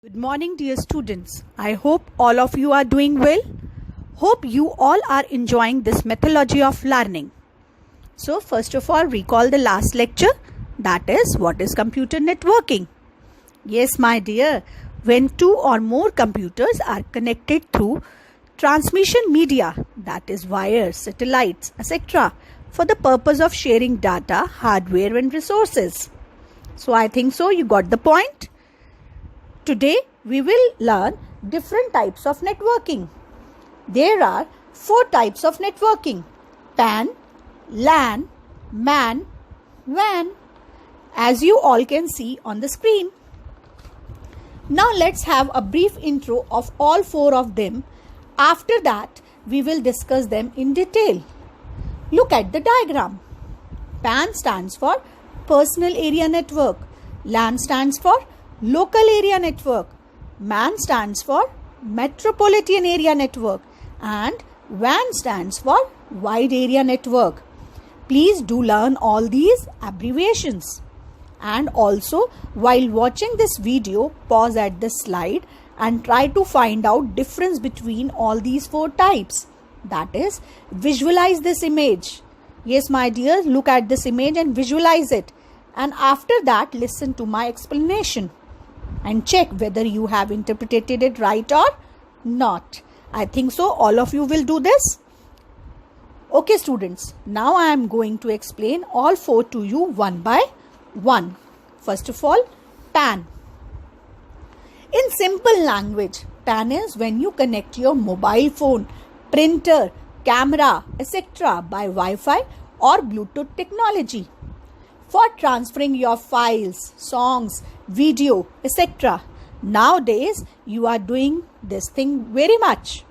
Good morning, dear students. I hope all of you are doing well. Hope you all are enjoying this methodology of learning. So, first of all, recall the last lecture. That is, what is computer networking? Yes, my dear, when two or more computers are connected through transmission media, that is wires, satellites, etc., for the purpose of sharing data, hardware and resources. So, I think so you got the point. Today, we will learn different types of networking. There are 4 types of networking: PAN, LAN, MAN, WAN, as you all can see on the screen. Now, let's have a brief intro of all 4 of them. After that, we will discuss them in detail. Look at the diagram. PAN stands for Personal Area Network. LAN stands for Local Area Network. MAN stands for Metropolitan Area Network. And WAN stands for Wide Area Network. Please do learn all these abbreviations. And also, while watching this video, pause at the slide and try to find out difference between all these 4 types. That is, visualize this image. Yes, my dear, look at this image and visualize it. And after that, listen to my explanation and check whether you have interpreted it right or not. I think so all of you will do this. Okay, students, now I am going to explain all 4 to you one by one. First of all, PAN. In simple language, PAN is when you connect your mobile phone, printer, camera, etc. by Wi-Fi or Bluetooth technology for transferring your files, songs, video, etc. Nowadays, you are doing this thing very much.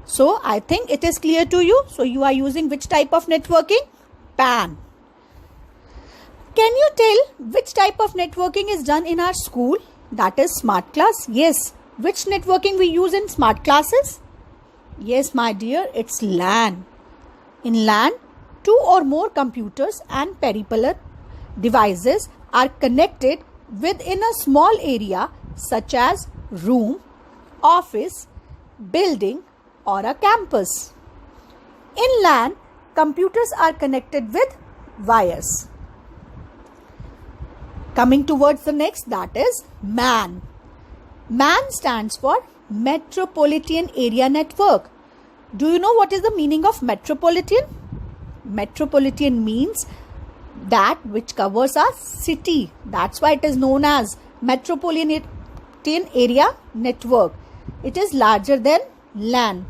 So, I think it is clear to you. So, you are using which type of networking? PAN. Can you tell which type of networking is done in our school? That is smart class. Yes. Which networking we use in smart classes? Yes, my dear, it's LAN. In LAN, 2 or more computers and peripheral devices are connected within a small area such as room, office, building or a campus. In LAN, computers are connected with wires. Coming towards the next, that is MAN. MAN stands for Metropolitan Area Network. Do you know what is the meaning of metropolitan? Metropolitan means that which covers a city. That's why it is known as Metropolitan Area Network. It is larger than LAN.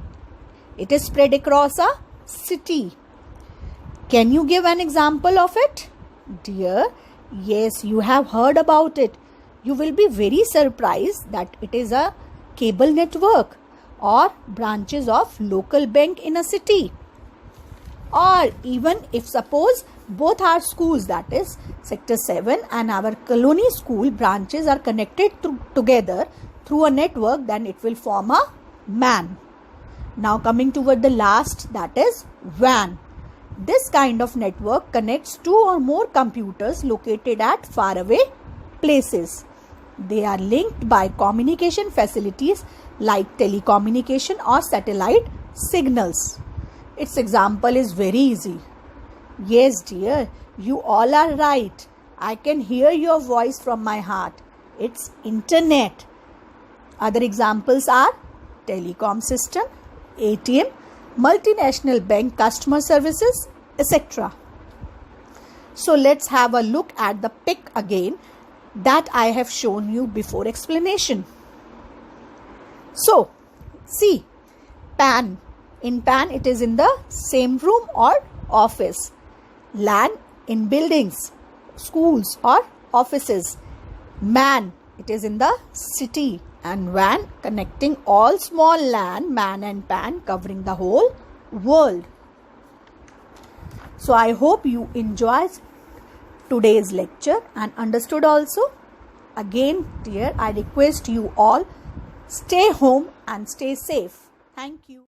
It is spread across a city. Can you give an example of it? Dear, yes, you have heard about it. You will be very surprised that it is a cable network or branches of local bank in a city. Or even if suppose both our schools, that is Sector 7 and our Colony School branches are connected together through a network, then it will form a MAN. Now coming toward the last, that is WAN. This kind of network connects 2 or more computers located at faraway places. They are linked by communication facilities like telecommunication or satellite signals. Its example is very easy. Yes, dear, you all are right. I can hear your voice from my heart. It's internet. Other examples are telecom system, ATM, multinational bank customer services, etc. So let's have a look at the pic again that I have shown you before explanation. So, see, PAN. In PAN, it is in the same room or office. LAN in buildings, schools or offices. MAN, it is in the city. And WAN connecting all small LAN, MAN and PAN covering the whole world. So, I hope you enjoyed today's lecture and understood also. Again, dear, I request you all, stay home and stay safe. Thank you.